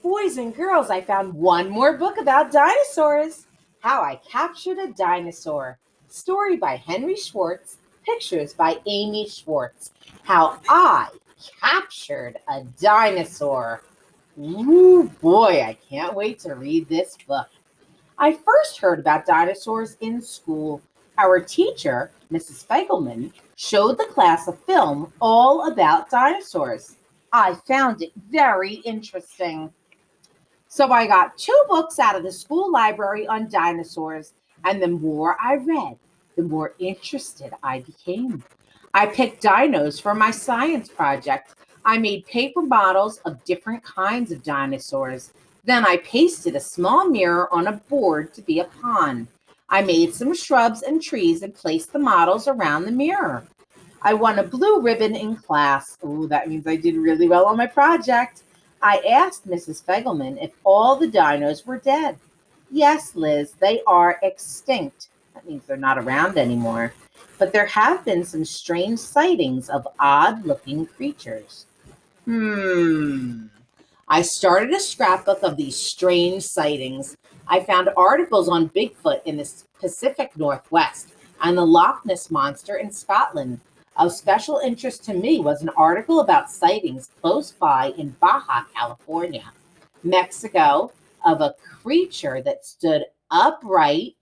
Boys and girls, I found one more book about dinosaurs. How I Captured a Dinosaur. Story by Henry Schwartz. Pictures by Amy Schwartz. How I Captured a Dinosaur. Ooh, boy, I can't wait to read this book. I first heard about dinosaurs in school. Our teacher, Mrs. Feigelman, showed the class a film all about dinosaurs. I found it very interesting. So I got 2 books out of the school library on dinosaurs, and the more I read, the more interested I became. I picked dinos for my science project. I made paper models of different kinds of dinosaurs. Then I pasted a small mirror on a board to be a pond. I made some shrubs and trees and placed the models around the mirror. I won a blue ribbon in class. Ooh, that means I did really well on my project. I asked Mrs. Feigelman if all the dinos were dead. Yes, Liz, they are extinct. That means they're not around anymore. But there have been some strange sightings of odd-looking creatures. I started a scrapbook of these strange sightings. I found articles on Bigfoot in the Pacific Northwest and the Loch Ness Monster in Scotland. Of special interest to me was an article about sightings close by in Baja, California, Mexico, of a creature that stood upright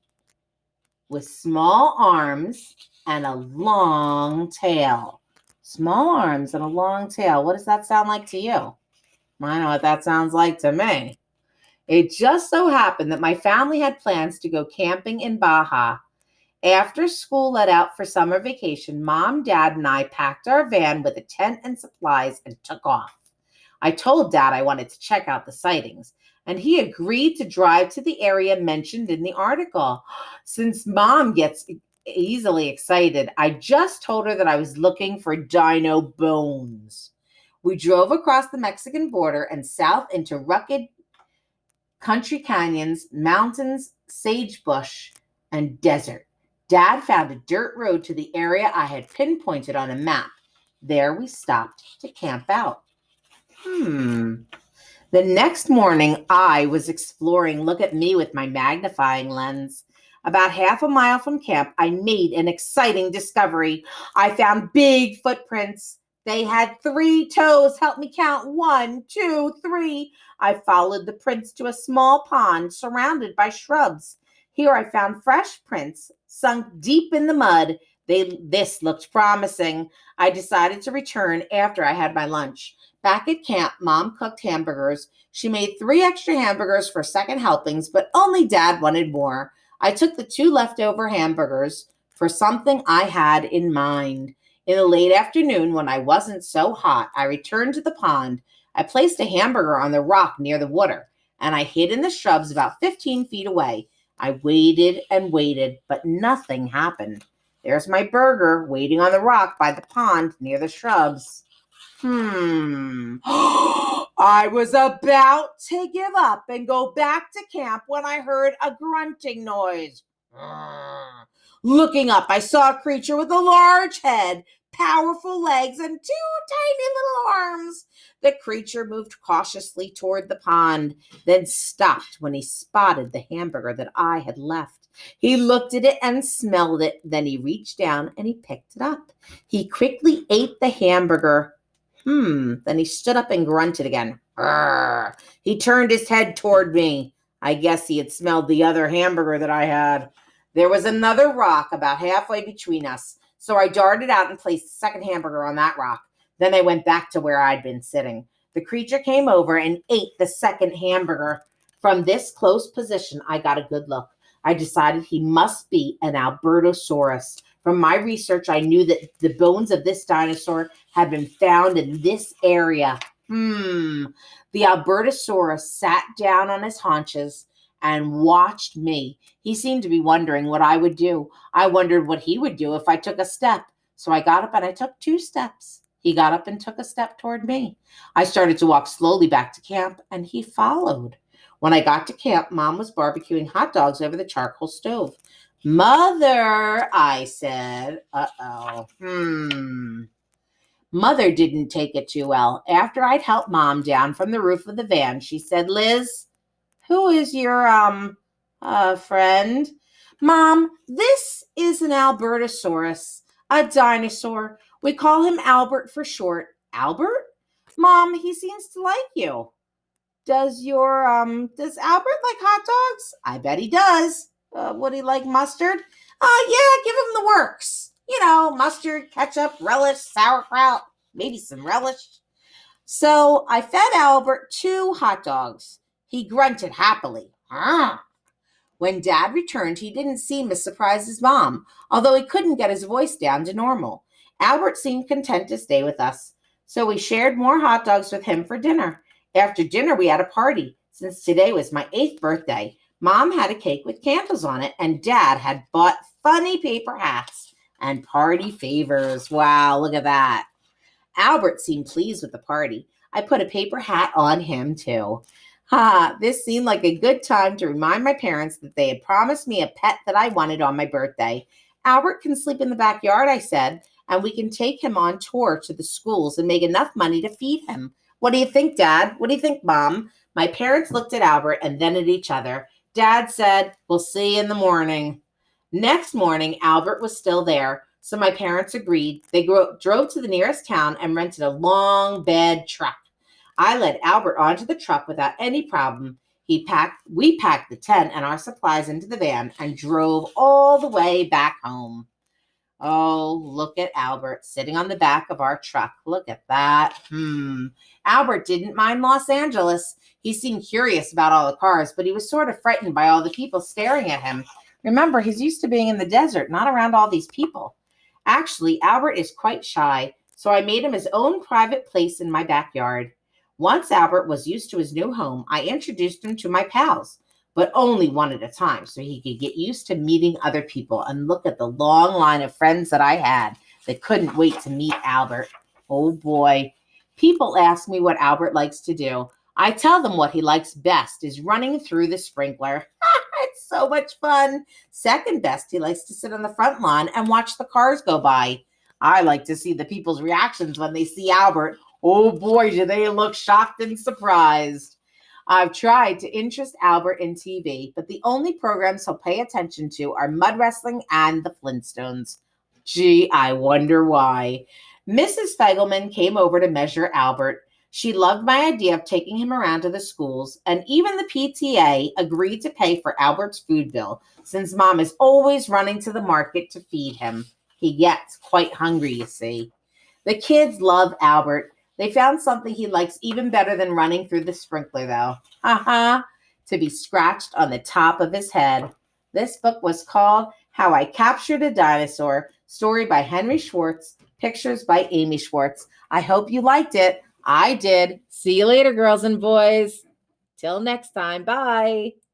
with small arms and a long tail. Small arms and a long tail. What does that sound like to you? I know what that sounds like to me. It just so happened that my family had plans to go camping in Baja. After school let out for summer vacation, Mom, Dad, and I packed our van with a tent and supplies and took off. I told Dad I wanted to check out the sightings, and he agreed to drive to the area mentioned in the article. Since Mom gets easily excited, I just told her that I was looking for dino bones. We drove across the Mexican border and south into rugged country canyons, mountains, sagebrush, and desert. Dad found a dirt road to the area I had pinpointed on a map. There we stopped to camp out. The next morning, I was exploring. Look at me with my magnifying lens. About half a mile from camp, I made an exciting discovery. I found big footprints. They had 3 toes. Help me count. 1, 2, 3. I followed the prints to a small pond surrounded by shrubs. Here I found fresh prints sunk deep in the mud. This looked promising. I decided to return after I had my lunch. Back at camp, Mom cooked hamburgers. She made 3 extra hamburgers for second helpings, but only Dad wanted more. I took the 2 leftover hamburgers for something I had in mind. In the late afternoon, when I wasn't so hot, I returned to the pond. I placed a hamburger on the rock near the water, and I hid in the shrubs about 15 feet away. I waited and waited, but nothing happened. There's my burger waiting on the rock by the pond near the shrubs. I was about to give up and go back to camp when I heard a grunting noise. Looking up, I saw a creature with a large head, powerful legs, and 2 tiny little arms. The creature moved cautiously toward the pond, then stopped when he spotted the hamburger that I had left. He looked at it and smelled it. Then he reached down and he picked it up. He quickly ate the hamburger. Then he stood up and grunted again. He turned his head toward me. I guess he had smelled the other hamburger that I had. There was another rock about halfway between us, so I darted out and placed the second hamburger on that rock. Then I went back to where I'd been sitting. The creature came over and ate the second hamburger. From this close position, I got a good look. I decided he must be an Albertosaurus. From my research, I knew that the bones of this dinosaur had been found in this area. The Albertosaurus sat down on his haunches and watched me. He seemed to be wondering what I would do. I wondered what he would do if I took a step. So I got up and I took 2 steps. He got up and took a step toward me. I started to walk slowly back to camp, and he followed. When I got to camp, Mom was barbecuing hot dogs over the charcoal stove. Mother, I said, Mother didn't take it too well. After I'd helped Mom down from the roof of the van, she said, Liz, who is your, friend? Mom, this is an Albertosaurus, a dinosaur. We call him Albert for short. Albert? Mom, he seems to like you. Does Albert like hot dogs? I bet he does. Would he like mustard? Yeah, give him the works. Mustard, ketchup, relish, sauerkraut, maybe some relish. So I fed Albert 2 hot dogs. He grunted happily. When Dad returned, he didn't seem as surprised as Mom, although he couldn't get his voice down to normal. Albert seemed content to stay with us, so we shared more hot dogs with him for dinner. After dinner, we had a party. Since today was my 8th birthday, Mom had a cake with candles on it, and Dad had bought funny paper hats and party favors. Wow, look at that. Albert seemed pleased with the party. I put a paper hat on him, too. This seemed like a good time to remind my parents that they had promised me a pet that I wanted on my birthday. Albert can sleep in the backyard, I said, and we can take him on tour to the schools and make enough money to feed him. What do you think, Dad? What do you think, Mom? My parents looked at Albert and then at each other. Dad said, we'll see you in the morning. Next morning, Albert was still there, so my parents agreed. They drove to the nearest town and rented a long bed truck. I led Albert onto the truck without any problem. We packed the tent and our supplies into the van and drove all the way back home. Oh, look at Albert sitting on the back of our truck. Look at that. Albert didn't mind Los Angeles. He seemed curious about all the cars, but he was sort of frightened by all the people staring at him. Remember, he's used to being in the desert, not around all these people. Actually, Albert is quite shy, so I made him his own private place in my backyard. Once Albert was used to his new home, I introduced him to my pals, but only one at a time so he could get used to meeting other people. And look at the long line of friends that I had that couldn't wait to meet Albert. Oh boy. People ask me what Albert likes to do. I tell them what he likes best is running through the sprinkler. It's so much fun. Second best, he likes to sit on the front lawn and watch the cars go by. I like to see the people's reactions when they see Albert. Oh boy, do they look shocked and surprised. I've tried to interest Albert in TV, but the only programs he'll pay attention to are mud wrestling and the Flintstones. Gee, I wonder why. Mrs. Feigelman came over to measure Albert. She loved my idea of taking him around to the schools, and even the PTA agreed to pay for Albert's food bill, since Mom is always running to the market to feed him. He gets quite hungry, you see. The kids love Albert. They found something he likes even better than running through the sprinkler, though. To be scratched on the top of his head. This book was called How I Captured a Dinosaur, story by Henry Schwartz, pictures by Amy Schwartz. I hope you liked it. I did. See you later, girls and boys. Till next time. Bye.